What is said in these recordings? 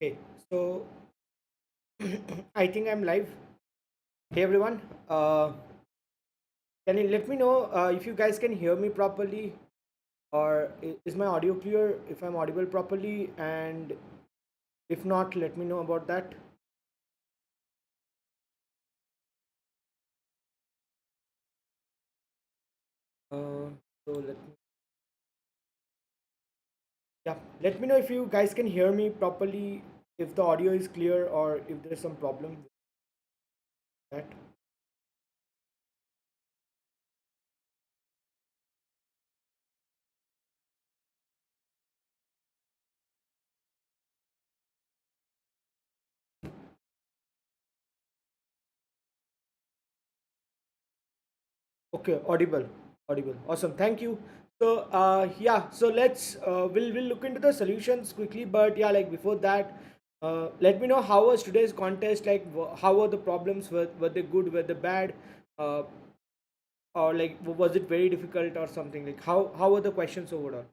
Okay, so I think I'm live. Hey everyone, can you let me know if you guys can hear me properly, or is my audio clear? If I'm audible properly, and if not, let me know about that. Uh, so yeah, let me know if you guys can hear me properly, if the audio is clear, or if there's some problem with that. Okay, audible. Awesome, thank you. So yeah, so we'll look into the solutions quickly, but yeah, like before that, let me know how was today's contest. Like, how were the problems? Were they good? Were they bad? Uh, or like, was it very difficult or something? Like, how were the questions overall?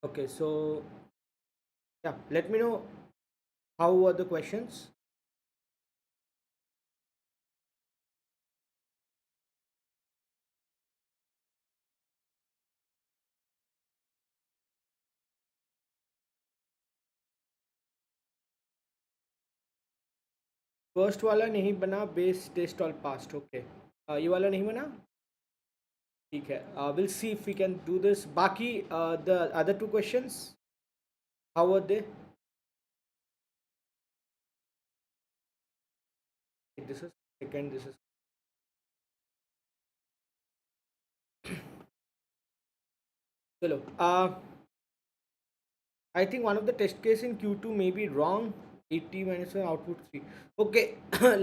Okay, so yeah, let me know how were the questions. First वाला नहीं बना, base test all passed. Okay, ये वाला नहीं बना. ठीक है, will see if we can do this. बाकी the other two questions, how were they? This is second, this is चलो. I think one of the test case in Q2 may be wrong. 80 minus 1 output 3. Okay,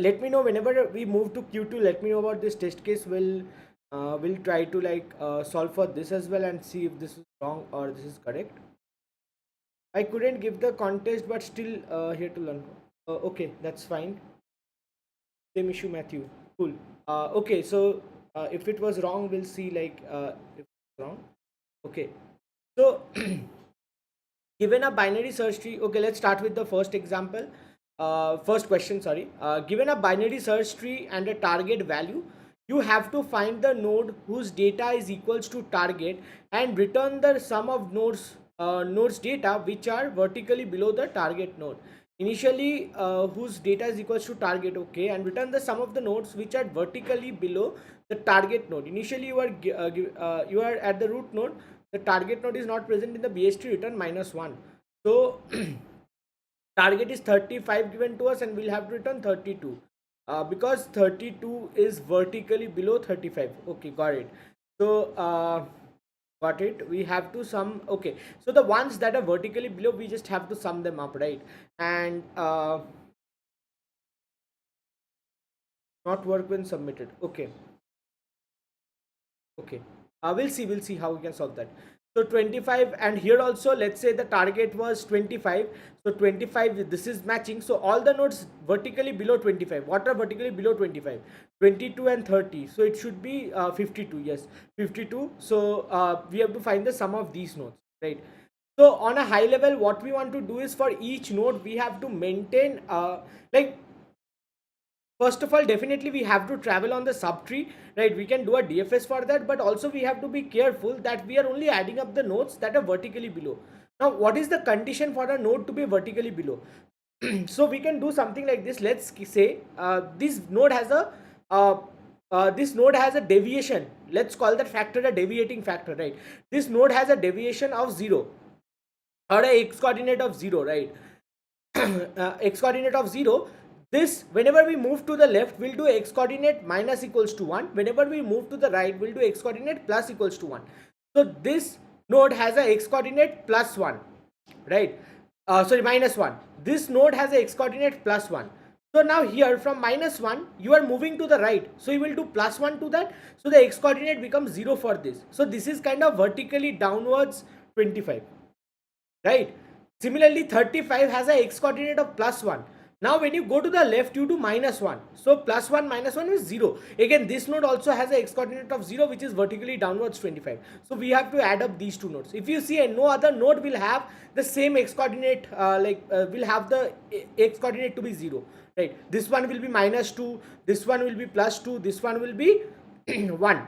let me know whenever we move to Q2. Let me know about this test case. We'll try to like solve for this as well and see if this is wrong or this is correct. I couldn't give the contest, but still here to learn. Okay, that's fine. Same issue, Matthew. Cool. Okay, so if it was wrong, we'll see like if it's wrong. Okay, so given a binary search tree. Okay, let's start with the first example. First question, sorry. Given a binary search tree and a target value, you have to find the node whose data is equals to target and return the sum of nodes data which are vertically below the target node. Initially, whose data is equals to target, okay, and return the sum of the nodes which are vertically below the target node. Initially, you are at the root node. The target node is not present in the BST, return -1. So target is 35 given to us and we'll have to return 32 because 32 is vertically below 35. Okay, got it. So got it, we have to sum. Okay, so the ones that are vertically below, we just have to sum them up, right? And not work when submitted. Okay, okay, we'll see how we can solve that. So 25, and here also let's say the target was 25. So 25, this is matching. So all the nodes vertically below 25, what are vertically below 25? 22 and 30. So it should be 52. Yes, 52. So we have to find the sum of these nodes, right? So on a high level, what we want to do is for each node we have to maintain like, first of all, definitely we have to travel on the subtree, right? We can do a DFS for that, but also we have to be careful that we are only adding up the nodes that are vertically below. Now, what is the condition for a node to be vertically below? So we can do something like this. Let's say uh, this node has a deviation. Let's call that factor a deviating factor, right? This node has a deviation of 0 or a x coordinate of 0, right? X coordinate of 0. This, whenever we move to the left, we'll do x coordinate minus equals to 1. Whenever we move to the right, we'll do x coordinate plus equals to 1. So this node has a x coordinate plus 1, right? Sorry, minus 1. This node has a x coordinate plus 1. So now here from -1 you are moving to the right, so you will do +1 to that. So the x coordinate becomes 0 for this. So this is kind of vertically downwards 25, right? Similarly, 35 has a x coordinate of +1. Now when you go to the left, you do -1. So +1 -1 is 0. Again, this node also has a x coordinate of 0, which is vertically downwards 25. So we have to add up these two nodes. If you see, no other node will have the same x coordinate, will have the x coordinate to be 0. Right? This one will be -2. This one will be +2. This one will be 1.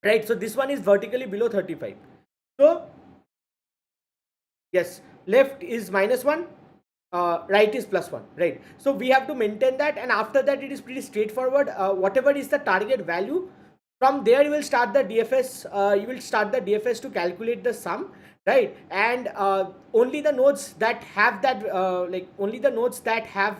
Right? So this one is vertically below 35. So yes, left is -1, right is +1, right? So we have to maintain that, and after that it is pretty straightforward. Whatever is the target value, from there you will start the DFS. You will start the DFS to calculate the sum, right? And only the nodes that have that, only the nodes that have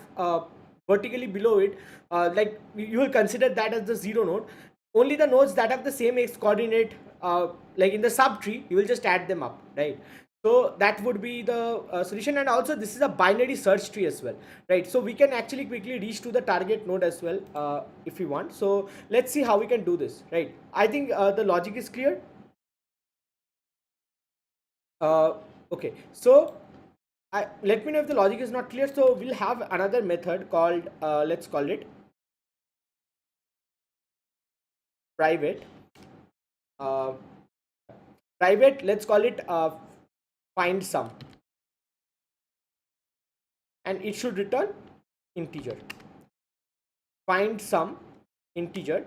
vertically below it, like you will consider that as the 0 node. Only the nodes that have the same x coordinate, like in the subtree, you will just add them up, right? So that would be the solution. And also this is a binary search tree as well, right? So we can actually quickly reach to the target node as well, if we want. So let's see how we can do this, right? I think the logic is clear. Okay, so let me know if the logic is not clear. So we'll have another method called, let's call it private. uh, Let's call it find sum, and it should return integer. Find sum integer.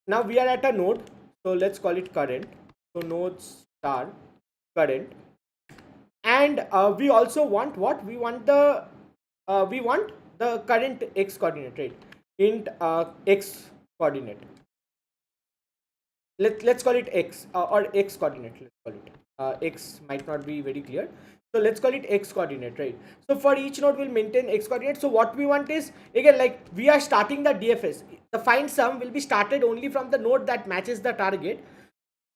Now we are at a node, so let's call it current. So node star current, and we also want what? We want the current x coordinate, right? Int x coordinate. Let's call it x, or x coordinate. Let's call it x might not be very clear, so let's call it x coordinate, right? So for each node we'll maintain x coordinate. So what we want is, again, like we are starting the DFS, the find sum will be started only from the node that matches the target.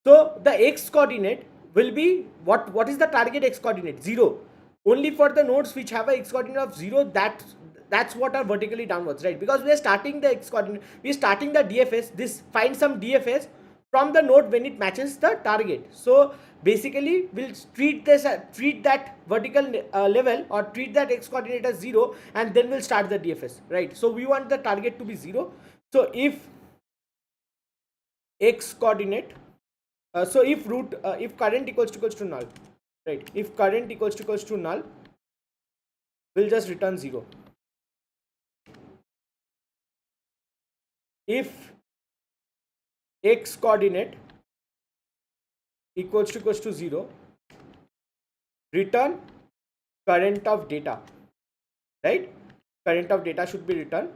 So the x coordinate will be what is the target x coordinate? 0. Only for the nodes which have a x coordinate of 0, that's what are vertically downwards, right? Because we are starting the x coordinate, we are starting the DFS, this find some DFS from the node when it matches the target. So basically we'll treat that vertical level, or treat that x coordinate as 0, and then we'll start the DFS, right? So we want the target to be 0. So if x coordinate, so if if current equals to null, right? If current equals to null, we'll just return 0. If x coordinate equals to 0, return current of data, right? Current of data should be returned.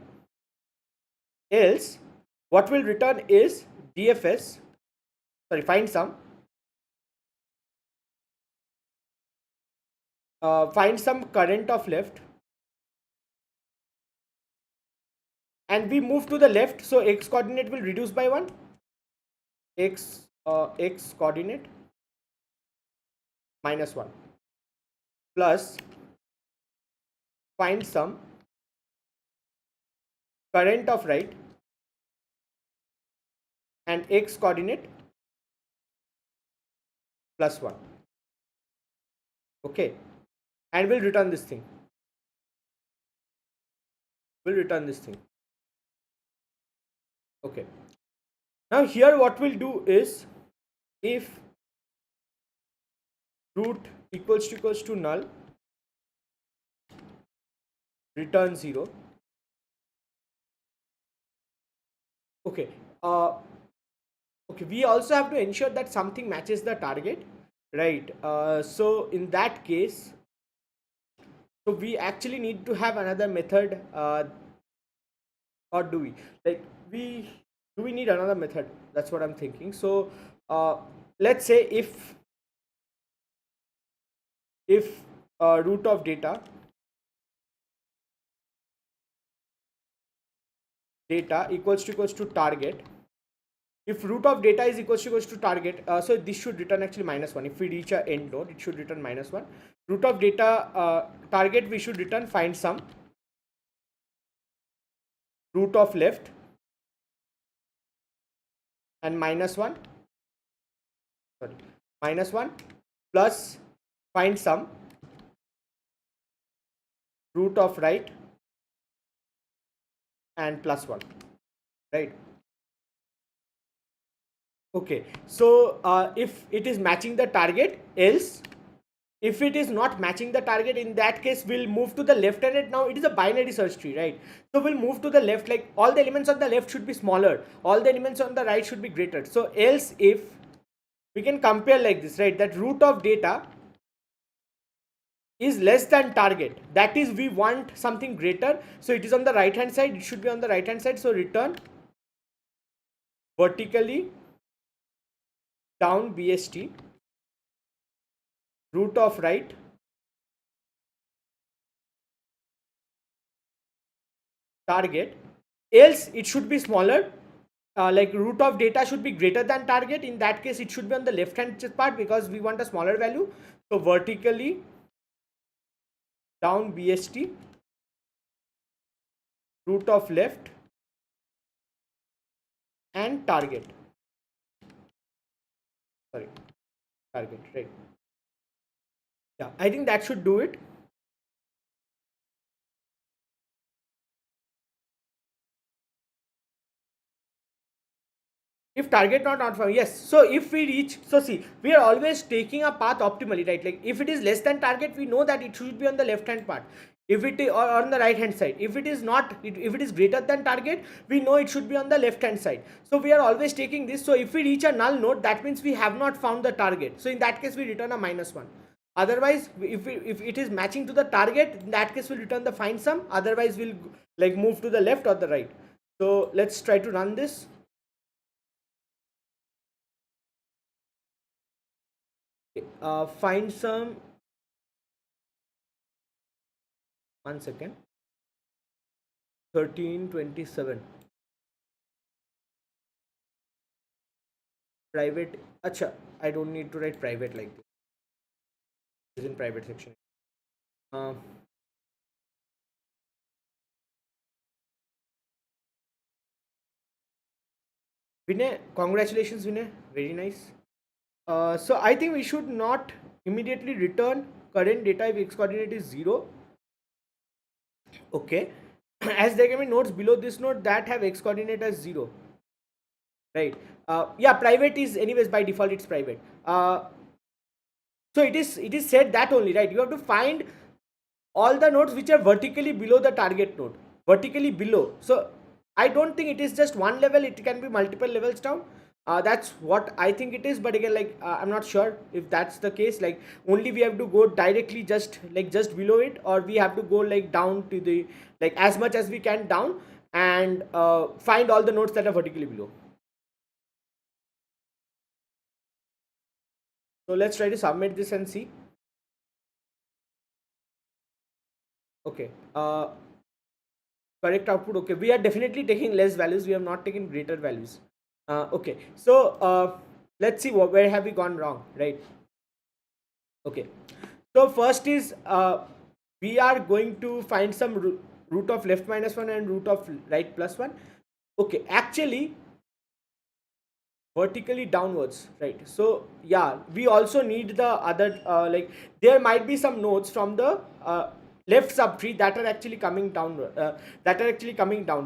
Else what will return is DFS, sorry, find sum, find some current of left, and we move to the left, so x coordinate will reduce by 1. X coordinate -1 plus find some current of right, and x coordinate +1. Okay, and we'll return this thing. Okay, now here what we'll do is, if root equals to null, return 0. Okay, okay, we also have to ensure that something matches the target, right? So in that case, so we actually need to have another method, or do we, do we need another method? That's what I'm thinking. So let's say if root of data equals to target, if root of data is equals to target, so this should return actually -1. If we reach a end node, it should return -1. Root of data target, we should return find sum root of left, and -1, sorry, -1 plus find sum root of right and plus 1, right? Okay, so if it is matching the target, else if it is not matching the target, in that case we'll move to the left hand. Now it is a binary search tree, right? So we'll move to the left, like all the elements on the left should be smaller, all the elements on the right should be greater. So else if we can compare like this, right, that root of data is less than target, that is we want something greater, so it is on the right hand side, it should be on the right hand side. So return vertically down bst root of right target, else it should be smaller, like root of data should be greater than target. In that case it should be on the left hand part because we want a smaller value. So vertically down bst root of left and target, sorry, target, right? Yeah, I think that should do it. If target not found, yes. So if we reach, so see, we are always taking a path optimally, right? Like if it is less than target, we know that it should be on the left hand part. If it is, or on the right hand side, if it is not, if it is greater than target, we know it should be on the left hand side. So we are always taking this. So if we reach a null node, that means we have not found the target. So in that case we return a -1. Otherwise if it is matching to the target, in that case we'll return the find sum. Otherwise we'll like move to the left or the right. So let's try to run this. Find some, 1 second, 1327 private. Acha, I don't need to write private like this. It is in private section. uh, Vinay, congratulations Vinay, very nice. So I think we should not immediately return current data if x coordinate is 0. Okay, as there can be nodes below this node that have x coordinate as 0, right? Yeah, private is anyways by default it's private. So it is said that only, right, you have to find all the nodes which are vertically below the target node, vertically below. So I don't think it is just one level, it can be multiple levels down. That's what I think it is, but again, like I'm not sure if that's the case. Like only we have to go directly just below it, or we have to go like down to the, like as much as we can down, and find all the nodes that are vertically below. So let's try to submit this and see. Okay, correct output. Okay, we are definitely taking less values, we have not taken greater values. Okay, so let's see where have we gone wrong, right? Okay, so first is we are going to find some root of left -1 and root of right +1. Okay, actually vertically downwards, right? So yeah, we also need the other like there might be some nodes from the left subtree that are actually coming down,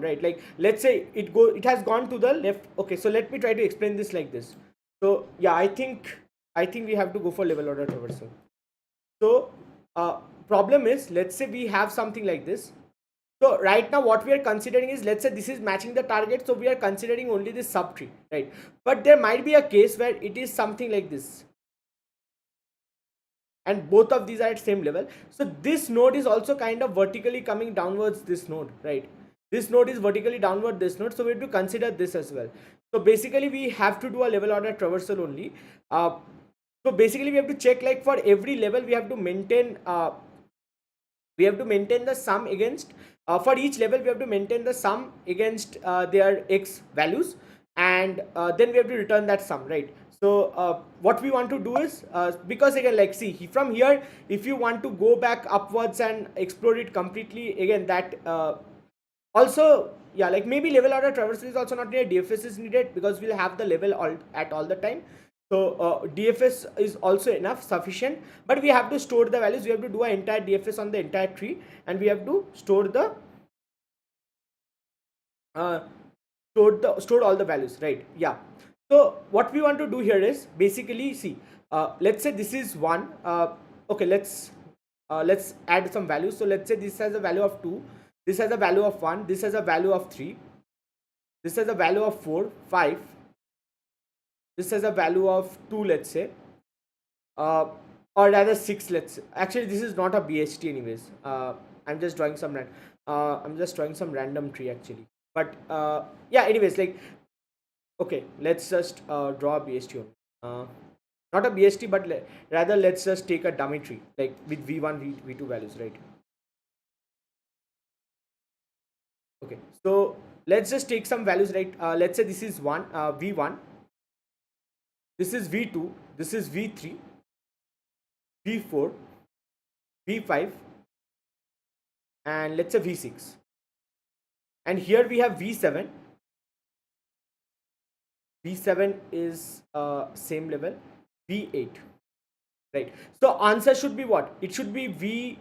right? Like let's say it has gone to the left. Okay, so let me try to explain this like this. So yeah, I think we have to go for level order traversal. So problem is, let's say we have something like this. So right now what we are considering is, let's say this is matching the target, so we are considering only this subtree, right? But there might be a case where it is something like this, and both of these are at same level. So this node is also kind of vertically coming downwards, this node, right? This node is vertically downward, this node, so we have to consider this as well. So basically we have to do a level order traversal only. So basically we have to check, like for every level we have to maintain the sum against, for each level we have to maintain the sum against their x values, and then we have to return that sum, right? So what we want to do is, because again, like see, from here if you want to go back upwards and explore it completely again, that also, yeah, like maybe level order traversal is also not needed, DFS is needed, because we'll have the level all the time. So DFS is also enough, sufficient, but we have to store the values. We have to do an entire DFS on the entire tree, and we have to store the uh, stored all the values, right? Yeah. So what we want to do here is basically, see, let's say this is one. Okay, let's add some values. So let's say this has a value of 2, this has a value of 1, this has a value of 3, this has a value of 4, 5, this has a value of 2, let's say, uh, or rather 6. Let's say. Actually, this is not a BHT anyways. I'm just drawing some random tree actually. But yeah, anyways, like, okay, let's just draw a BHT only. Not a BHT, but rather let's just take a dummy tree, like with V1, V2 values, right? Okay, so let's just take some values, right? Let's say this is V1, this is V2, this is V3, V4, V5, and let's say V6. And here we have V7. V7 is same level. V8, right? So answer should be what? It should be V4,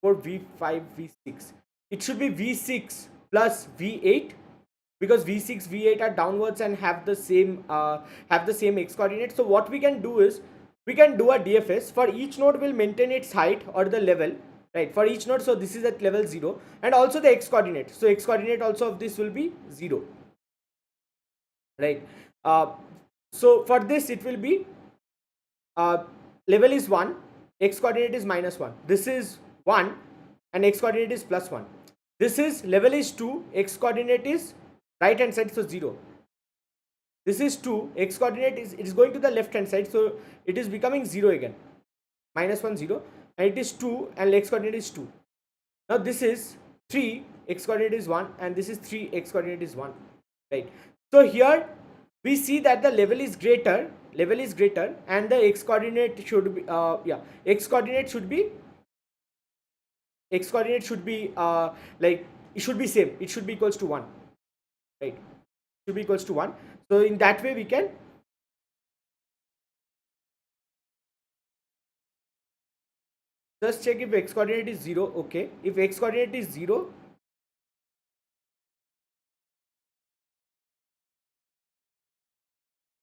V5, V6. It should be V6 plus V8, because V6, V8 are downwards and have the same x coordinate. So what we can do is we can do a DFS. For each node will maintain its height or the level, right? For each node, so this is at level 0, and also the x coordinate. So x coordinate also of this will be 0, right? So for this it will be level is 1, x coordinate is -1, this is 1, and x coordinate is +1. This is level is 2, x coordinate is right hand side, so 0. This is 2, x coordinate is going to the left hand side, so it is becoming 0 again. -1, 0, and it is 2, and x coordinate is 2. Now this is 3, x coordinate is 1, and this is 3, x coordinate is 1, right? So here we see that the level is greater, and the x coordinate should be like, it should be same, it should be equals to 1, right? Should be equals to 1. So in that way we can just check if x coordinate is 0. Okay, if x coordinate is 0,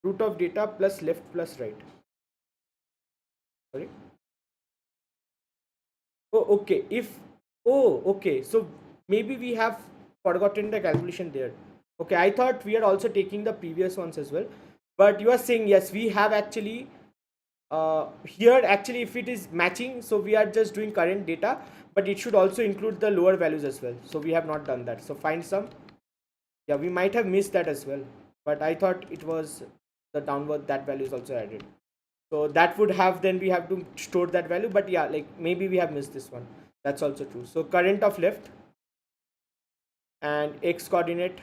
root of data plus left plus right. Sorry. Oh, okay. Okay. So maybe we have forgotten the calculation there. Okay, I thought we are also taking the previous ones as well. But you are saying yes, we have actually here actually if it is matching, so we are just doing current data, but it should also include the lower values as well. So we have not done that. So find some. Yeah, we might have missed that as well. But I thought it was the downward, that value is also added. So that would have, then we have to store that value. But yeah, like maybe we have missed this one. That's also true. So current of left and x coordinate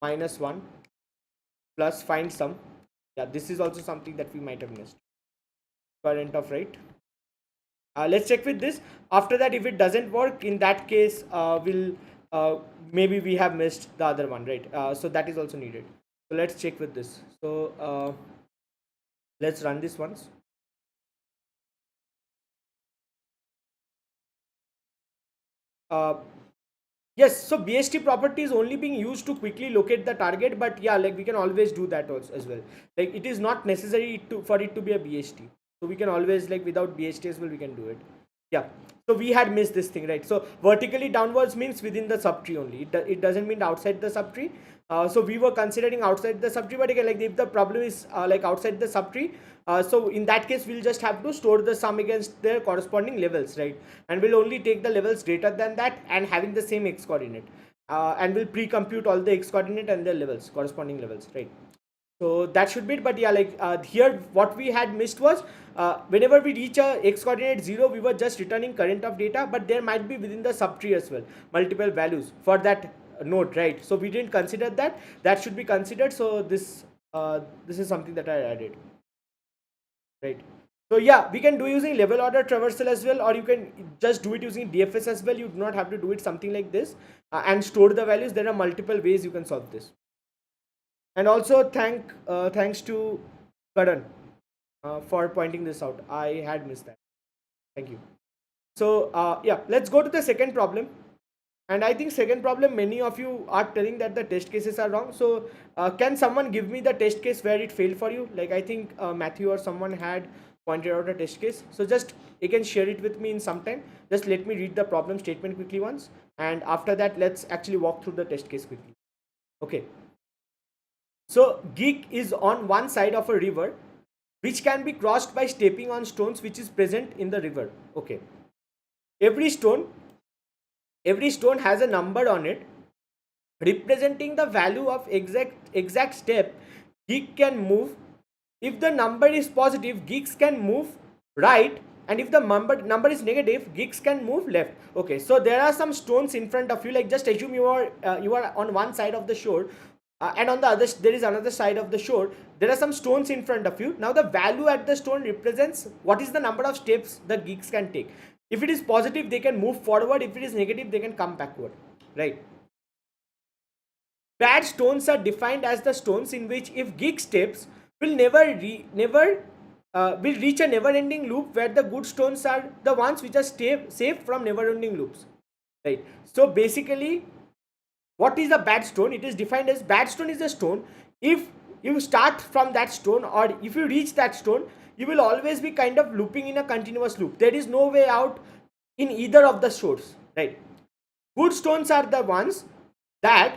-1 plus find sum. Yeah, this is also something that we might have missed. Current of right. Let's check with this. After that, if it doesn't work, in that case, maybe we have missed the other one, right? So that is also needed. So let's check with this. So let's run this once. Yes, so BST property is only being used to quickly locate the target, but yeah, like we can always do that also as well. Like it is not necessary for it to be a BST. So we can always, like, without BST as well, we can do it. Yeah. So we had missed this thing, right? So vertically downwards means within the subtree only. It doesn't mean outside the subtree. So we were considering outside the subtree, but again, like if the problem is like outside the subtree, so in that case we'll just have to store the sum against their corresponding levels, right? And we'll only take the levels greater than that and having the same x coordinate, and we'll pre-compute all the x coordinate and their levels, corresponding levels, right? So that should be it. But yeah, like here what we had missed was whenever we reach a x coordinate 0, we were just returning current of data, but there might be within the subtree as well multiple values for that node, right? So we didn't consider that. That should be considered. So this is something that I added, right? So yeah, we can do using level order traversal as well, or you can just do it using DFS as well. You do not have to do it something like this and store the values. There are multiple ways you can solve this. And also thanks to Karan for pointing this out. I had missed that. Thank you. So yeah, let's go to the second problem. And I think second problem, many of you are telling that the test cases are wrong. So can someone give me the test case where it failed for you? Like I think Matthew or someone had pointed out a test case. So just you can share it with me in some time. Just let me read the problem statement quickly once. And after that, let's actually walk through the test case quickly. Okay. So Geek is on one side of a river which can be crossed by stepping on stones which is present in the river. Okay. Every stone every stone has a number on it representing the value of exact step geek can move. If the number is positive, geeks can move right, and if the number is negative, geeks can move left. Okay, so there are some stones in front of you. Like just assume you are on one side of the shore, and on the other there is another side of the shore. There are some stones in front of you. Now the value at the stone represents what is the number of steps the geeks can take. If it is positive, they can move forward. If it is negative, they can come backward, right? Bad stones are defined as the stones in which if geek steps will will reach a never-ending loop, where the good stones are the ones which are safe from never-ending loops, right? So basically, what is a bad stone? It is defined as bad stone is a stone if you start from that stone, or if you reach that stone, you will always be kind of looping in a continuous loop. There is no way out in either of the shores, right? Good stones are the ones that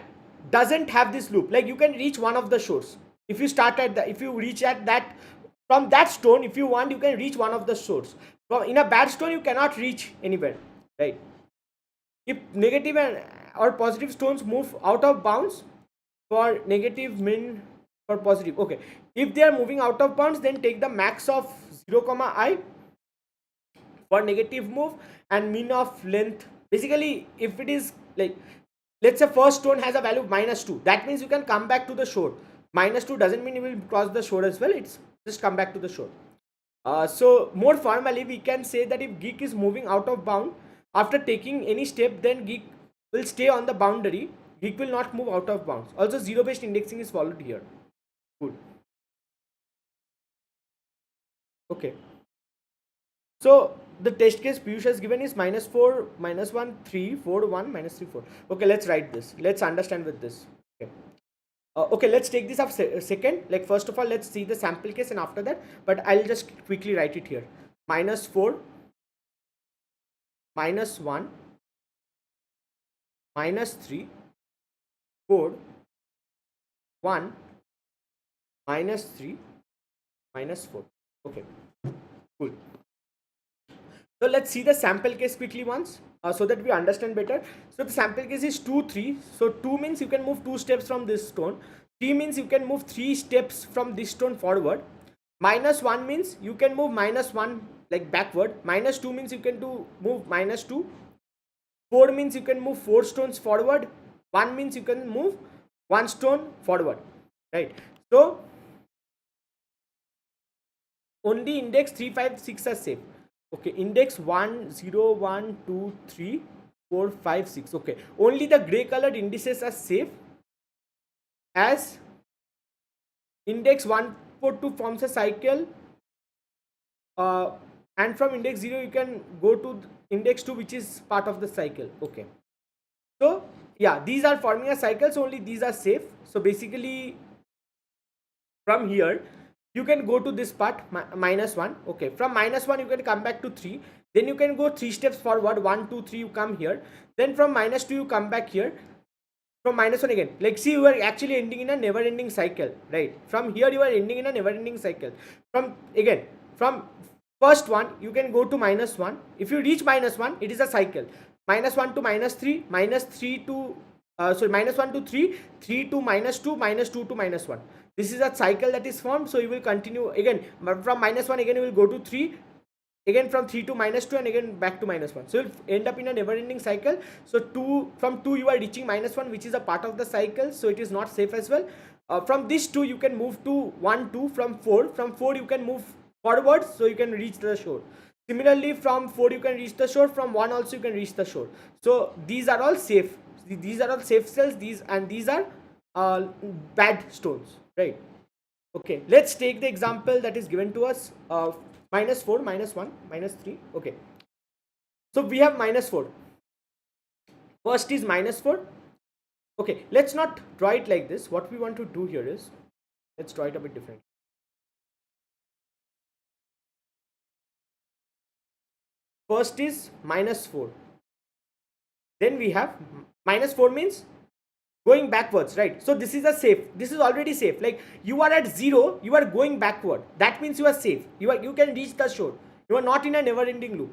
doesn't have this loop. Like you can reach one of the shores. If you start at the, if you reach at that, from that stone, if you want, you can reach one of the shores. From in a bad stone, you cannot reach anywhere, right? If negative and or positive stones move out of bounds, for negative min for positive. Okay, if they are moving out of bounds, then take the max of 0 comma I for negative move, and mean of length. Basically, if it is like, let's say first stone has a value of -2, that means you can come back to the shore. -2 doesn't mean you will cross the shore as well. It's just come back to the shore. So more formally, we can say that if geek is moving out of bound after taking any step, then geek will stay on the boundary. Geek will not move out of bounds. Also, zero-based indexing is followed here. Good. Okay. So the test case Piyush has given is -4, -1, 3, 4, 1, -3, 4. Okay, let's write this. Let's understand with this. Okay. Okay, let's take this up second. Like first of all, let's see the sample case, and after that, but I'll just quickly write it here. -4, -1, -3, 4, 1, -3, -4. Okay, cool. So let's see the sample case quickly once, so that we understand better. So the sample case is 2, 3. So 2 means you can move 2 steps from this stone. 3 means you can move 3 steps from this stone forward. -1 means you can move -1 like backward. -2 means you can move -2. 4 means you can move 4 stones forward. 1 means you can move 1 stone forward, right? So only index 3, 5, 6 are safe. Okay, index 1, 0, 1, 2, 3, 4, 5, 6. Okay, only the gray colored indices are safe, as index 1, 4, 2 forms a cycle, and from index 0 you can go to index 2, which is part of the cycle. Okay, so yeah, these are forming a cycle, so only these are safe. So basically from here you can go to this part, -1. Okay, from -1 you can come back to 3, then you can go 3 steps forward, 1, 2, 3, you come here, then from -2 you come back here, from -1 again. Like see, you are actually ending in a never ending cycle, right? From here you are ending in a never ending cycle. From first one you can go to -1. If you reach -1, it is a cycle. -1 to -3, -3 to -1 to 3, 3 to -2, -2 to -1. This is a cycle that is formed. So you will continue again from -1, again you will go to 3, again from 3 to -2, and again back to -1. So you'll end up in a never ending cycle. So from 2 you are reaching -1, which is a part of the cycle, so it is not safe as well. From this 2 you can move to 1, 2. From 4 you can move forward, so you can reach the shore. Similarly, from 4 you can reach the shore, from 1 also you can reach the shore. So these are all safe. These are all safe cells. These are bad stones, right? Okay, let's take the example that is given to us. -4, -1, -3. Okay, so we have -4. First is -4. Okay, let's not draw it like this. What we want to do here is, let's draw it a bit different. First is -4. Then we have -4 means going backwards, right? So this is a safe. This is already safe. Like you are at 0, you are going backward. That means you are safe. You can reach the shore. You are not in a never-ending loop.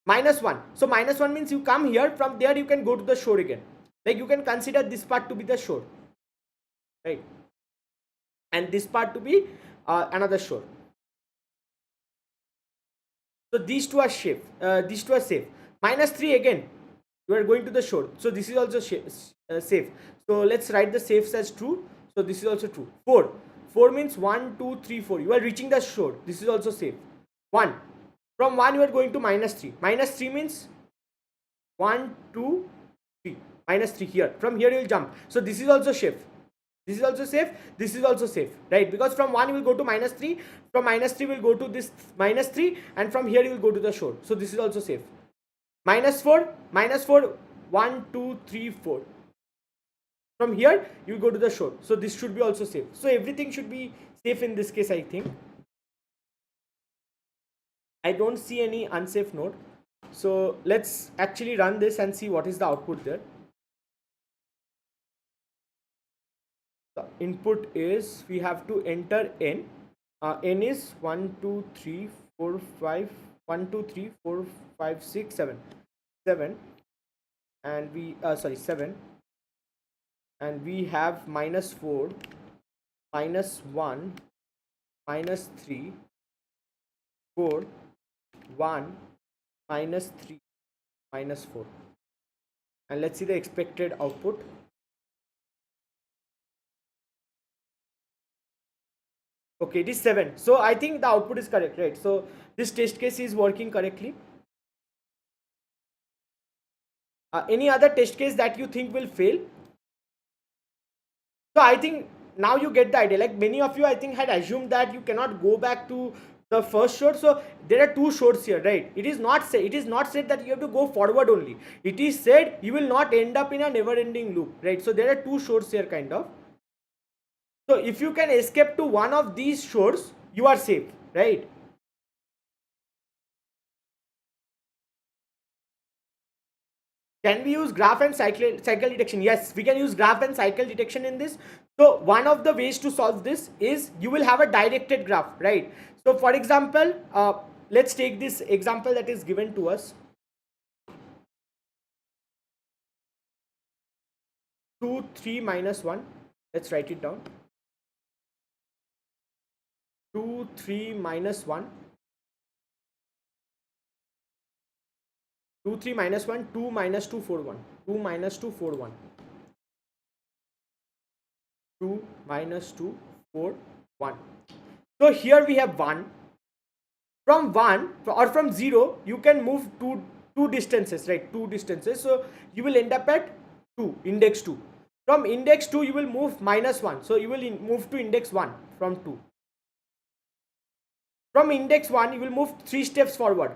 -1. So -1 means you come here. From there you can go to the shore again. Like you can consider this part to be the shore, right? And this part to be another shore. So these two are safe. -3 again. You are going to the shore. So this is also safe. So let's write the safes as true. So this is also true. 4. 4 means 1, 2, 3, 4. You are reaching the shore. This is also safe. 1. From 1 you are going to -3. -3 means 1, 2, 3. -3 here. From here you will jump. So this is also safe. This is also safe. This is also safe, right? Because from 1 you will go to -3. From -3 will go to this -3, and from here you will go to the shore. So this is also safe. -4, 1, 2, 3, 4. From here you go to the shore. So this should be also safe. So everything should be safe in this case, I think. I don't see any unsafe node. So let's actually run this and see what is the output there. The input is, we have to enter n. N is 1, 2, 3, 4, 5. 1, 2, 3, 4, 5, 6, 7. 7. And we 7. And we have -4, -1, -3, 4, 1, -3, -4. And let's see the expected output. Okay, it is 7. So I think the output is correct, right? So this test case is working correctly. Any other test case that you think will fail? So I think now you get the idea. Like many of you, I think, had assumed that you cannot go back to the first shore. So there are two shores here, right? It is not said that you have to go forward only. It is said you will not end up in a never-ending loop, right? So there are two shores here, kind of. So if you can escape to one of these shores, you are safe, right? Can we use graph and cycle detection? Yes, we can use graph and cycle detection in this. So one of the ways to solve this is you will have a directed graph, right? So for example, let's take this example that is given to us. 2, 3, -1. Let's write it down. 2, 3, -1. 2, 3, -1. 2, -2, 4, 1. 2, -2, 4, 1. 2, -2, 4, 1. So here we have 1. From 1 or from 0, you can move two distances, right? Two distances. So you will end up at 2, index 2. From index 2, you will move -1. So you will move to index 1 from 2. From index 1, you will move 3 steps forward.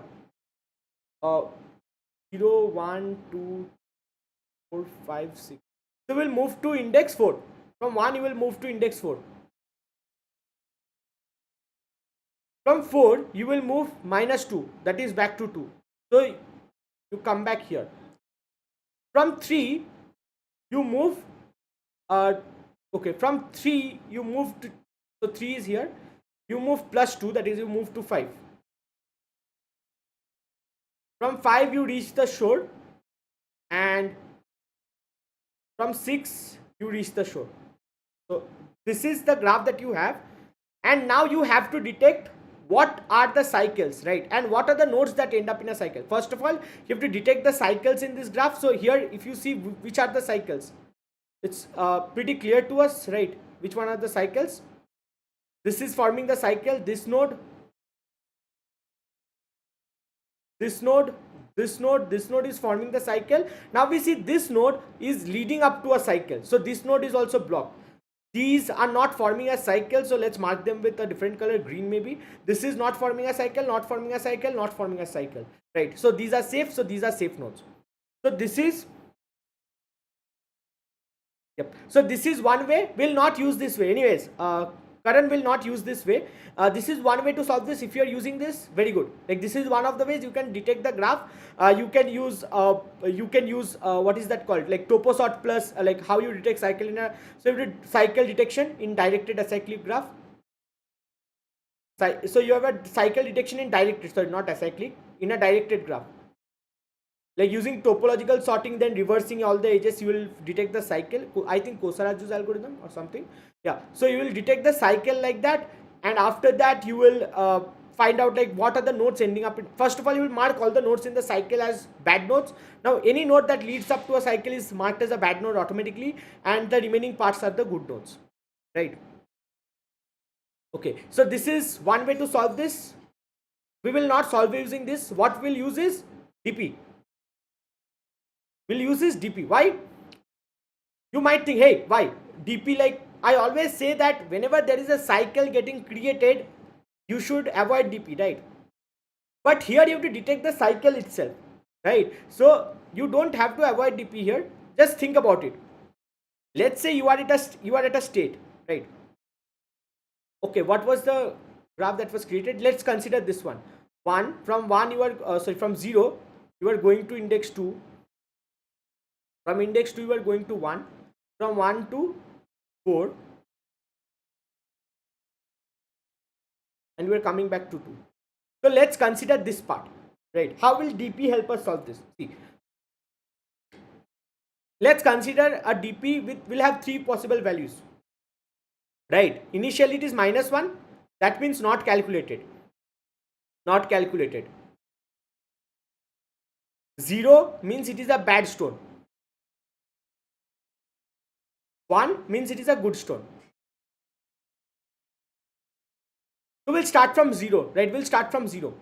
0, 1, 2, 4, 5, 6. So we'll move to index 4. From 1, you will move to index 4. From 4, you will move -2. That is back to 2. So you come back here. From 3, you move. Okay, from 3, you move to. So 3 is here. You move +2. That is, you move to 5. From 5, you reach the shore, and from 6, you reach the shore. So this is the graph that you have, and now you have to detect what are the cycles, right? And what are the nodes that end up in a cycle. First of all, you have to detect the cycles in this graph. So here, if you see which are the cycles, it's pretty clear to us, right? Which one are the cycles? This is forming the cycle. This node, this node, this node, this node is forming the cycle. Now we see this node is leading up to a cycle. So this node is also blocked. These are not forming a cycle, so let's mark them with a different color, green maybe. This is not forming a cycle, not forming a cycle, not forming a cycle, right? So these are safe, so these are safe nodes. So this is, yep, so this is one way. We'll not use this way anyways. Karan will not use this way. This is one way to solve this. If you are using this, very good. Like this is one of the ways you can detect the graph. You can use what is that called, like toposort plus like how you detect cycle in a, so you did cycle detection in directed acyclic graph. So you have a cycle detection in directed, sorry, not acyclic, in a directed graph. Like using topological sorting, then reversing all the edges, you will detect the cycle. I think Kosaraju's algorithm or something. Yeah, so you will detect the cycle like that, and after that you will find out like what are the nodes ending up in. First of all, you will mark all the nodes in the cycle as bad nodes. Now any node that leads up to a cycle is marked as a bad node automatically, and the remaining parts are the good nodes, right? Okay, so this is one way to solve this. We will not solve using this. What we'll use is DP. We'll use this DP. Why? You might think, hey, why? DP, like I always say that whenever there is a cycle getting created, you should avoid DP, right? But here you have to detect the cycle itself, right? So you don't have to avoid DP here. Just think about it. Let's say you are at a state, right? Okay, what was the graph that was created? Let's consider this one. From 1 you are from 0 you are going to index 2. From index 2 you are going to 1. From 1 to 4, and we are coming back to 2. So let's consider this part, right? How will DP help us solve this? See, let's consider a DP with will have 3 possible values, right? Initially it is -1, that means not calculated. 0 means it is a bad stone. 1 means it is a good stone. So we'll start from 0, right? We'll start from 0.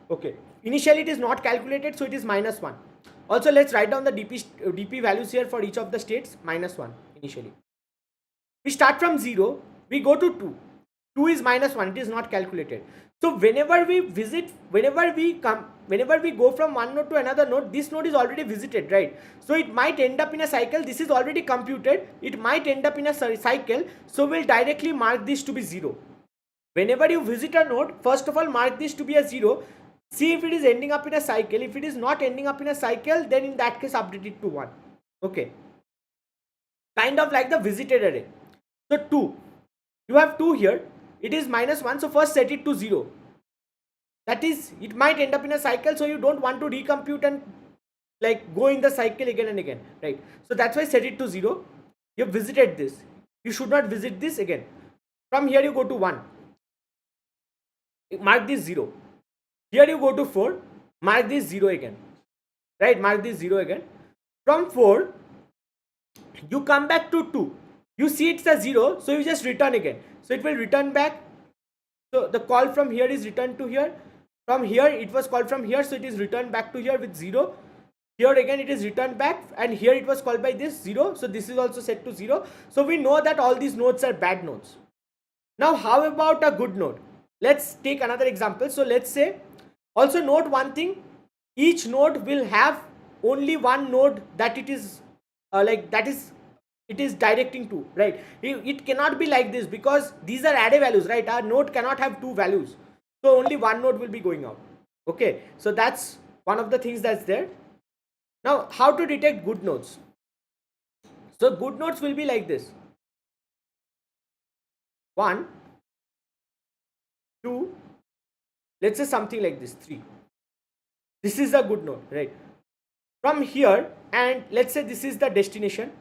Okay. Initially it is not calculated, so it is -1. Also, let's write down the DP values here for each of the states. -1 initially. We start from 0. We go to 2. 2 is -1. It is not calculated. So whenever we go from one node to another node, this node is already visited, right? So it might end up in a cycle. This is already computed. It might end up in a cycle. So we'll directly mark this to be 0. Whenever you visit a node, first of all mark this to be a 0. See if it is ending up in a cycle. If it is not ending up in a cycle, then in that case update it to 1. Okay. Kind of like the visited array. So 2. You have 2 here. It is -1. So first set it to 0. That is, it might end up in a cycle. So you don't want to recompute and like go in the cycle again and again, right? So that's why set it to 0. You have visited this. You should not visit this again. From here you go to 1. Mark this 0. Here you go to 4. Mark this 0 again. Right? Mark this 0 again. From 4, you come back to 2. You see it's a 0, so you just return again. So it will return back. So the call from here is returned to here. From here, it was called from here, so it is returned back to here with 0. Here again it is returned back, and here it was called by this 0. So this is also set to 0. So we know that all these nodes are bad nodes. Now how about a good node? Let's take another example. So let's say, also note one thing, each node will have only one node that it is it is directing to, right? It cannot be like this because these are array values, right? Our node cannot have 2 values. So only one node will be going out. Okay, so that's one of the things that's there. Now how to detect good nodes? So good nodes will be like this. 1, 2, let's say something like this, 3. This is a good node, right? From here, and let's say this is the destination,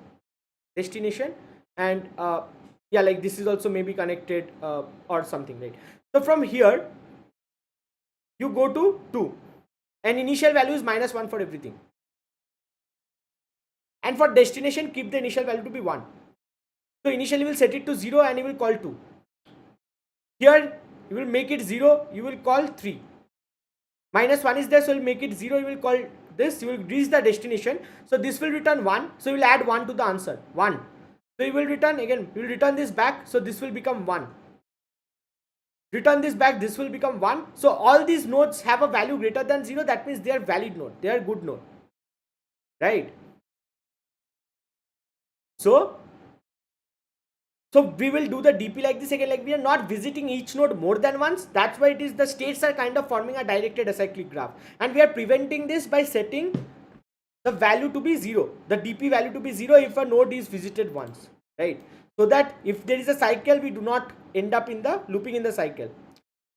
and yeah, like this is also maybe connected or something, right? So from here you go to 2, and initial value is -1 for everything, and for destination keep the initial value to be 1. So initially we'll set it to 0 and you will call 2. Here you will make it 0, you will call 3. -1 is there, so you will make it 0, you will call this, you will reach the destination. So this will return 1, so you will add 1 to the answer, 1. So you will return again, you will return this back, so this will become 1. Return this back, this will become 1. So all these nodes have a value greater than 0, that means they are valid node, they are good node, right? So we will do the DP like this again, like we are not visiting each node more than once. That's why it is the states are kind of forming a directed acyclic graph, and we are preventing this by setting the value to be 0, the DP value to be 0 if a node is visited once, right? So that if there is a cycle, we do not end up in the looping in the cycle.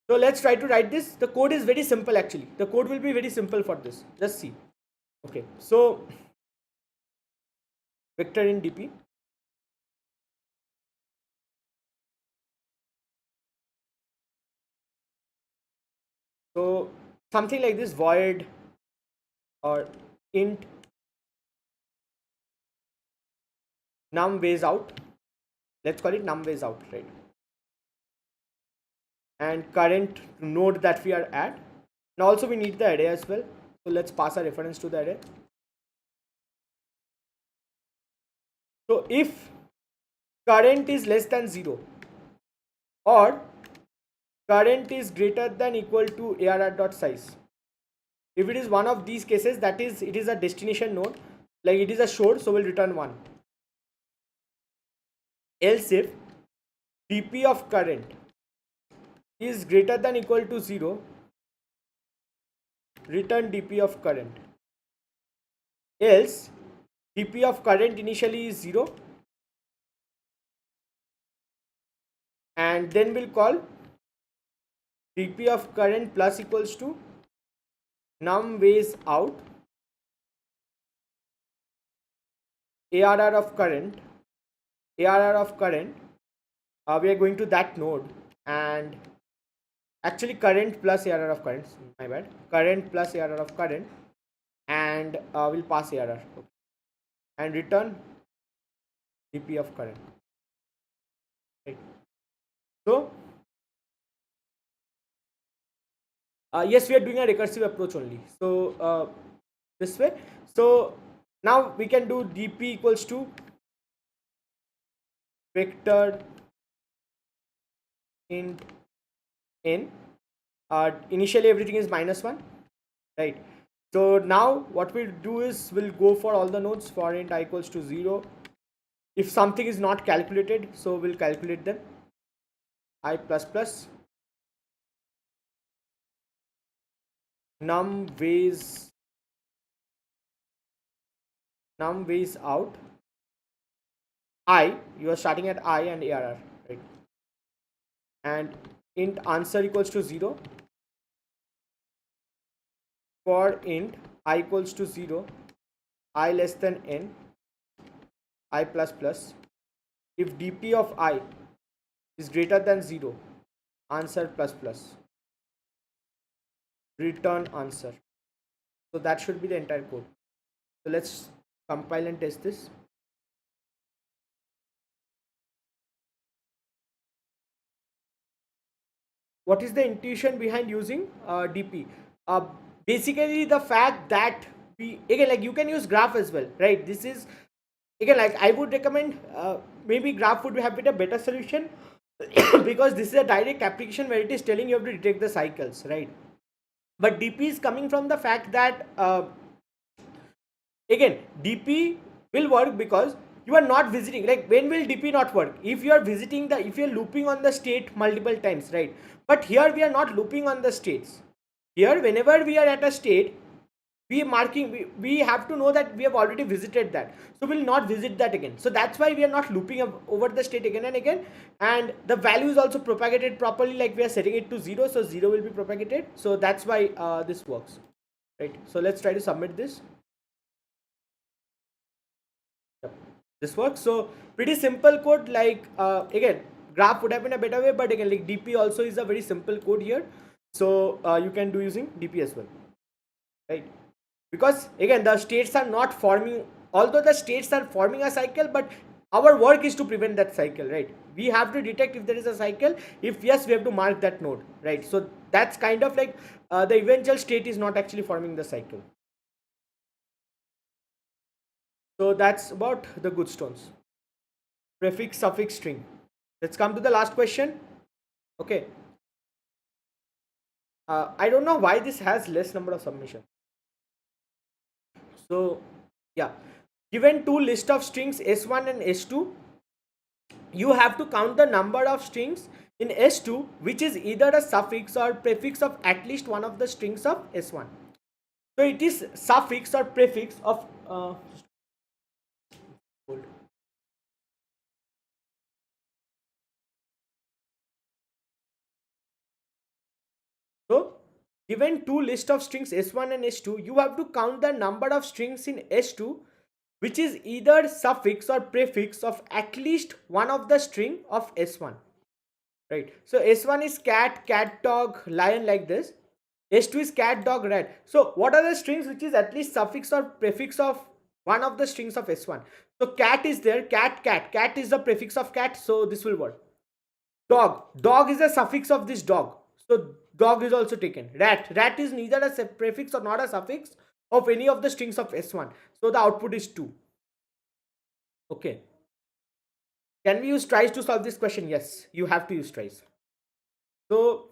So let's try to write this. The code is very simple actually. The code will be very simple for this. Just see. Okay, so vector in DP. So something like this, void or int num ways out. Let's call it num ways out, right? And current node that we are at. Now also we need the array as well. So let's pass a reference to the array. So if current is less than 0 or current is greater than equal to arr.size, if it is one of these cases, that is it is a destination node, like it is a short, so we'll return 1. Else if dp of current is greater than equal to 0, return dp of current. Else dp of current initially is 0, and then we'll call dp of current plus equals to num ways out arr of current. Arr of current, we are going to that node, and actually current plus arr of current, my bad, current plus arr of current, and we'll pass arr and return dp of current, right? So yes, we are doing a recursive approach only, so this way. So now we can do dp equals to vector int n. Initially everything is -1, right? So now what we'll do is we'll go for all the nodes for int I equals to 0. If something is not calculated, so we'll calculate them. I plus plus num ways out I, you are starting at I and arr, right? And int answer equals to 0 for int I equals to 0, I less than n, I plus plus. If dp of I is greater than 0, answer plus plus, return answer. So that should be the entire code. So let's compile and test this. What is the intuition behind using dp? Basically the fact that we, again, like you can use graph as well, right? This is again, like I would recommend maybe graph would have been a better solution because this is a direct application where it is telling you have to detect the cycles, right? But dp is coming from the fact that again, dp will work because you are not visiting. Like when will dp not work? If you are visiting the, if you are looping on the state multiple times, right? But here we are not looping on the states. Here whenever we are at a state, we marking, we have to know that we have already visited that, so we'll not visit that again. So that's why we are not looping over the state again and again, and the value is also propagated properly, like we are setting it to 0, so 0 will be propagated. So that's why this works, right? So let's try to submit this. Yep, this works. So pretty simple code, like again, graph would have been a better way, but again, like dp also is a very simple code here, so you can do using dp as well, right? Because again, the states are not forming, although the states are forming a cycle, but our work is to prevent that cycle, right? We have to detect if there is a cycle. If yes, we have to mark that node, right? So that's kind of like the eventual state is not actually forming the cycle. So that's about the good stones. prefix suffix string. Let's come to the last question. Okay. I don't know why this has less number of submission. So yeah, given two list of strings s1 and s2, you have to count the number of strings in s2 which is either a suffix or prefix of at least one of the strings of s1. So it is suffix or prefix of so given two list of strings s1 and s2, you have to count the number of strings in s2 which is either suffix or prefix of at least one of the string of s1, right? So s1 is cat, cat, dog, lion, like this. s2 is cat, dog, rat. So what are the strings which is at least suffix or prefix of one of the strings of s1? So cat is there, cat, cat, cat is the prefix of cat, so this will work. Dog, dog is a suffix of this dog, so dog is also taken. Rat, rat is neither a prefix or not a suffix of any of the strings of s1, so the output is 2. Okay, can we use tries to solve this question? Yes, you have to use tries. So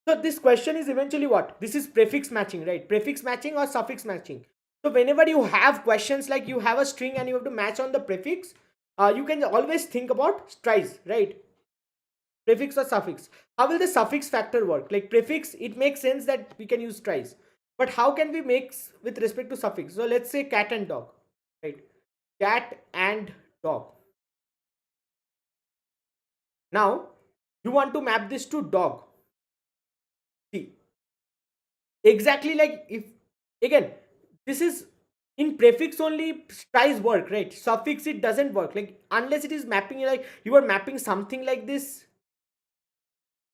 this question is eventually what? This is prefix matching, right? Prefix matching or suffix matching. So whenever you have questions like you have a string and you have to match on the prefix, you can always think about tries, right? Prefix or suffix. How will the suffix factor work? Like prefix, it makes sense that we can use tries. But how can we make with respect to suffix? So let's say cat and dog, right? Cat and dog. Now you want to map this to dog. See, exactly like if again, this is in prefix only tries work, right? Suffix it doesn't work. Like unless it is mapping, like you are mapping something like this,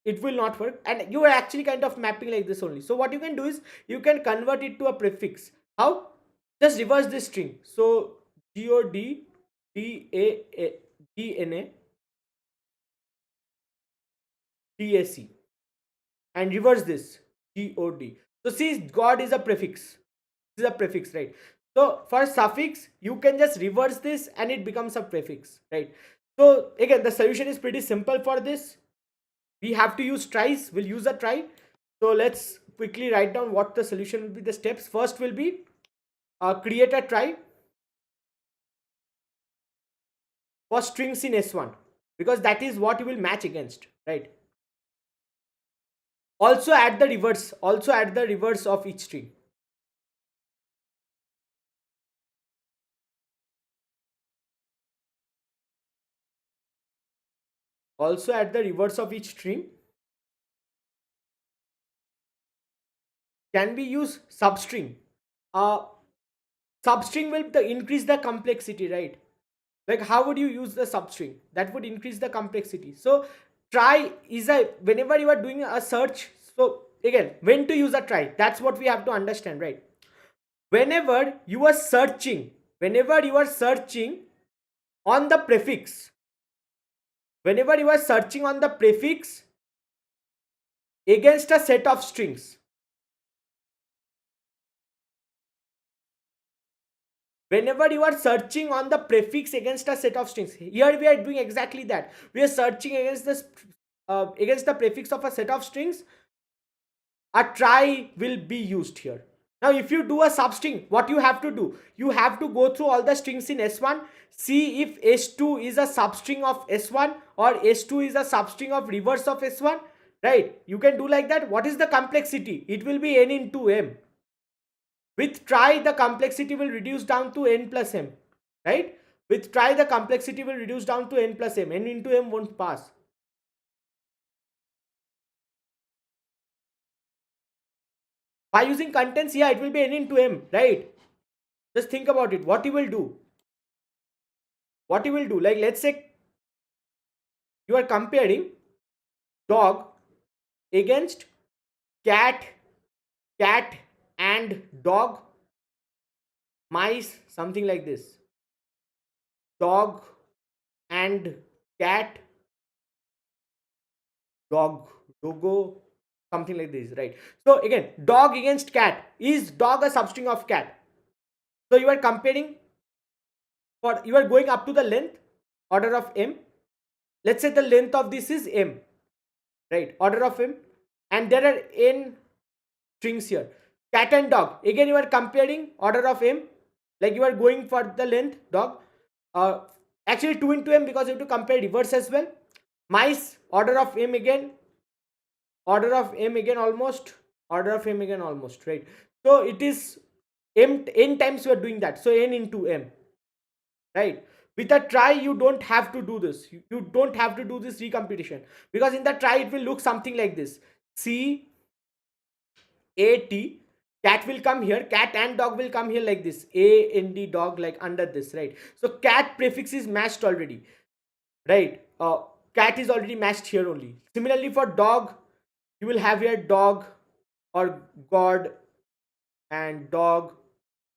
it will not work, and you are actually kind of mapping like this only. So what you can do is you can convert it to a prefix. How? Just reverse this string. So god dna dac and reverse this god. So see, god is a prefix. This is a prefix, right? So for suffix you can just reverse this and it becomes a prefix, right? So again, the solution is pretty simple for this. We have to use tries. We'll use a try. So let's quickly write down what the solution will be. The steps first will be create a try for strings in s1 because that is what you will match against, right? Also add the reverse. Also add the reverse of each string. Also add the reverse of each string. Can we use substring? Uh, Substring will increase the complexity, right? Like how would you use the substring? That would increase the complexity. So try is a, whenever you are doing a search, so again, when to use a try, that's what we have to understand, right? Whenever you are searching, whenever you are searching on the prefix, whenever you are searching on the prefix against a set of strings, whenever you are searching on the prefix against a set of strings, here we are doing exactly that. We are searching against this against the prefix of a set of strings. A try will be used here. Now if you do a substring, what you have to do, you have to go through all the strings in s1, see if s2 is a substring of s1 or s2 is a substring of reverse of s1, right? You can do like that. What is the complexity? It will be n into m. With try the complexity will reduce down to n plus m, right? With try the complexity will reduce down to n plus m. N into m won't pass. By using contents, yeah, it will be n into m, right? Just think about it. What you will do? What you will do? Like let's say you are comparing dog against cat, cat and dog, mice, something like this. Dog and cat, dog, dogo, something like this, right? So again, dog against cat. Is dog a substring of cat? So you are comparing, for you are going up to the length. order of m. Let's say the length of this is m, right? Order of m, and there are n strings here. Cat and dog, again you are comparing order of m, like you are going for the length. Dog, uh, actually 2 into m, because you have to compare reverse as well. Mice, order of m again, order of m again almost, order of m again almost, right? So it is m, n times you are doing that, so n into m, right? With a try you don't have to do this, you don't have to do this recomputation, because in the try it will look something like this. C A T, cat will come here, cat and dog will come here like this, A N D dog, like under this, right? So cat prefix is matched already, right? Cat is already matched here only. Similarly for dog, you will have here dog or god and dog,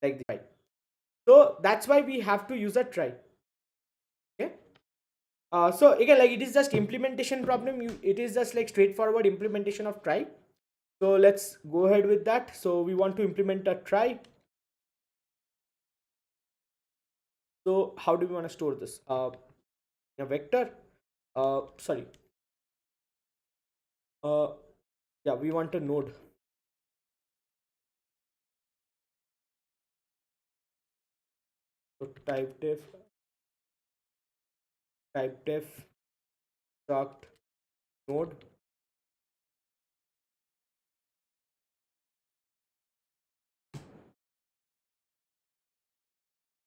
like this, right? So that's why we have to use a try. Okay. So again, like it is just implementation problem. It is just like straightforward implementation of try. So let's go ahead with that. So we want to implement a try. So how do we want to store this? A vector. Sorry. Uh, yeah, we want a node. So type def struct node,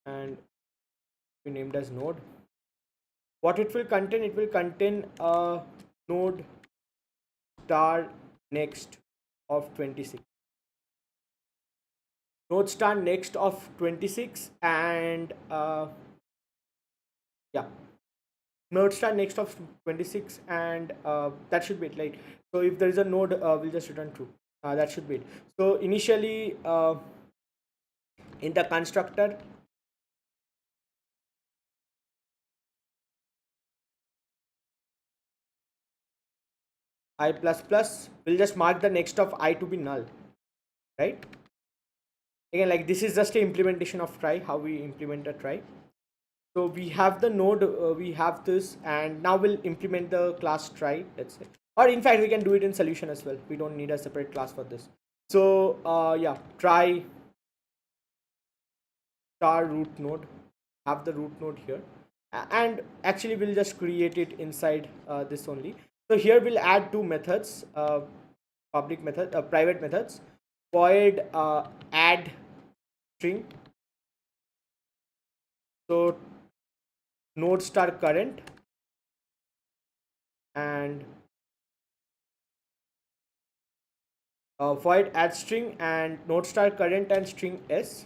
and we named as node. What it will contain? It will contain a node star next of 26. Node star next of 26, and yeah, node star next of 26, and that should be it. Like, so if there is a node, we'll just return true. That should be it. So initially, in the constructor, I plus plus, we'll just mark the next of I to be null, right? Again, like this is just a implementation of try, how we implement a try. So we have the node, we have this, and now we'll implement the class try, let's say. Or in fact, we can do it in solution as well. We don't need a separate class for this. So yeah, try star root node, have the root node here. And actually we'll just create it inside this only. So here we'll add two methods, public method, private methods. Void add string. So node star current, and void add string, and node star current and string s.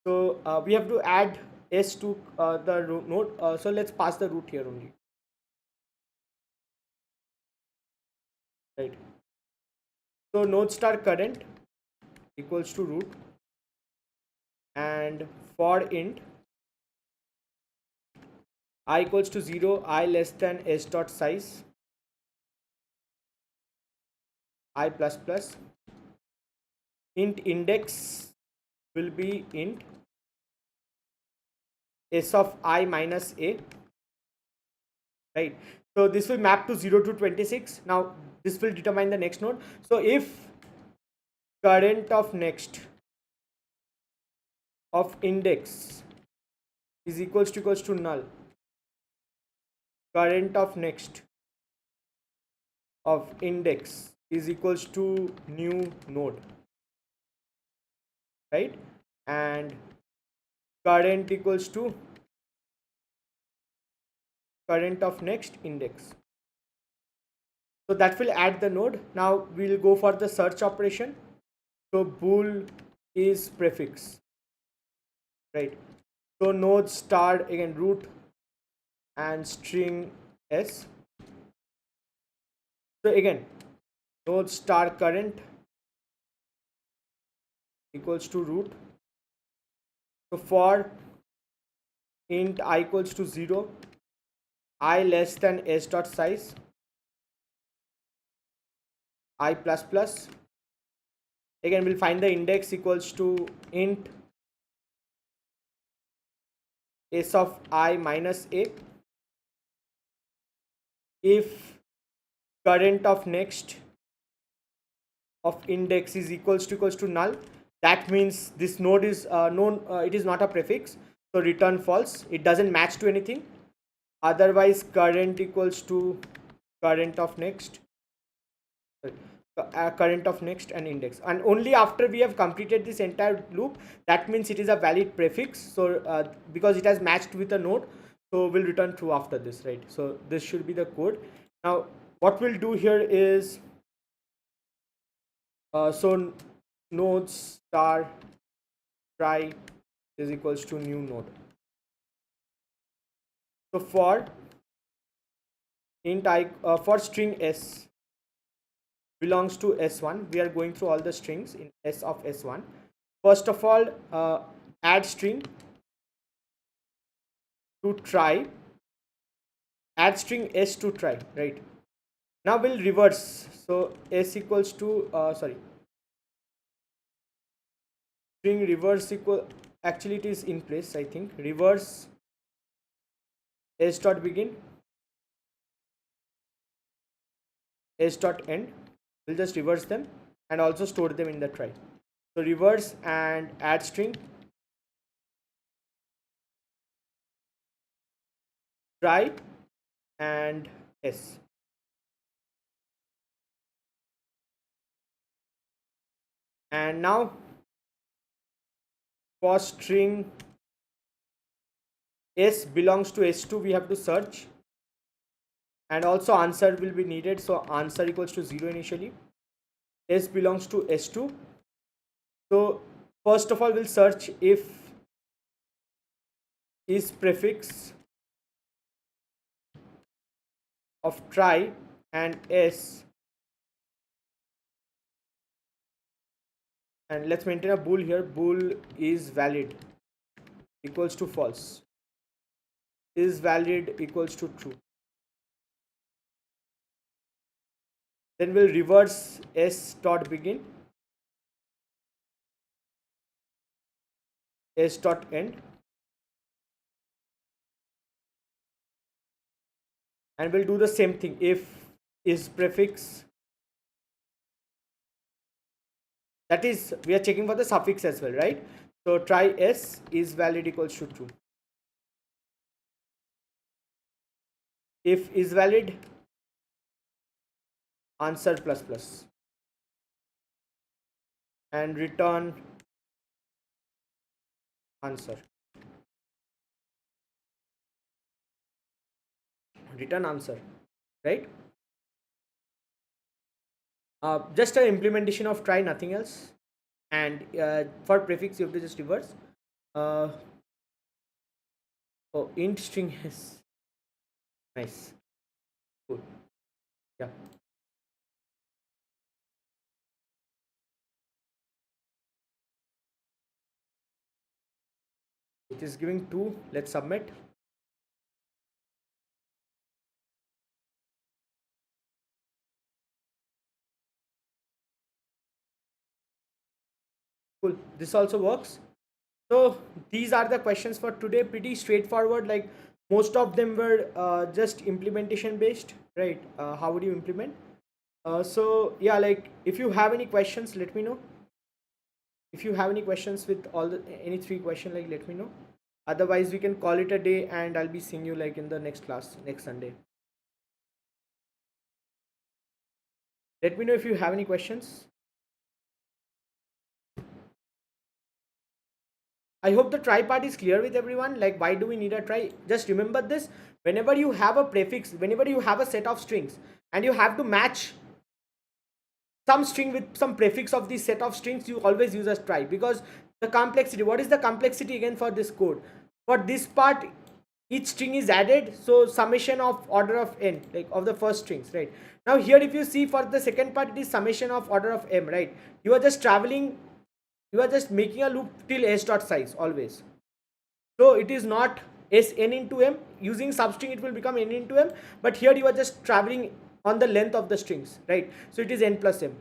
So we have to add s to the node. So let's pass the root here only, right? So node star current equals to root, and for int I equals to 0, I less than s dot size, I plus plus, int index will be int s of I minus a, right? So this will map to 0 to 26. Now this will determine the next node. So if current of next of index is equals to null, current of next of index is equals to new node, right? And current equals to current of next index. So that will add the node. Now we'll go for the search operation. So bool is prefix, right? So node star, again root and string s. So again node star current equals to root. So for int I equals to 0, I less than s dot size, I plus plus. Again we'll find the index equals to int s of I minus a if current of next of index is equals to null. That means this node is known, it is not a prefix, so return false, it doesn't match to anything. Otherwise current equals to current of next, sorry, current of next and index, and only after we have completed this entire loop, that means it is a valid prefix. So because it has matched with a node, so we'll return true after this, right? So this should be the code. Now what we'll do here is so node star try is equals to new node. So for int I for string s belongs to s1, we are going through all the strings in s of s1. First of all, add string to try, add string s to try, right? Now we'll reverse. So s equals to sorry, string reverse equal, actually it is in place, I think. Reverse s dot begin, s dot end. We'll just reverse them and also store them in the try. So reverse and add string try and s. And now for string s belongs to s2, we have to search, and also answer will be needed. So answer equals to 0 initially. S belongs to s2. So first of all we'll search if is prefix of try and s, and let's maintain a bool here. Bool is valid equals to false, is valid equals to true. Then we'll reverse s dot begin, s dot end, and we'll do the same thing. If is prefix, that is we are checking for the suffix as well, right? So try s is valid equals to true. If is valid, answer plus plus, and return answer. Return answer, right? Just an implementation of try, nothing else. And for prefix you have to just reverse. Oh, int string is nice, cool, yeah. It is giving 2. Let's submit. Cool, this also works. So these are the questions for today, pretty straightforward. Like most of them were just implementation based, right? How would you implement? So yeah, like if you have any questions, let me know. If you have any questions with all the any 3 questions, like let me know. Otherwise we can call it a day, and I'll be seeing you like in the next class next Sunday. Let me know if you have any questions. I hope the try part is clear with everyone. Like, why do we need a try? Just remember this. Whenever you have a prefix, whenever you have a set of strings and you have to match some string with some prefix of this set of strings, you always use a try, because the complexity, what is the complexity again for this code? For this part, each string is added, so summation of order of n, like of the first strings, right? Now here if you see for the second part, it is summation of order of m, right? You are just traveling, you are just making a loop till s dot size always. So it is not s n into m. Using substring it will become n into m, but here you are just traveling on the length of the strings, right? So it is n plus m.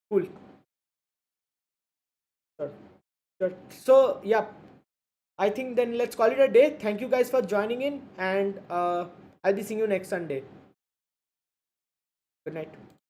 Cool. Sure. Sure. So yeah, I think then let's call it a day. Thank you guys for joining in, and I'll be seeing you next Sunday. Good night.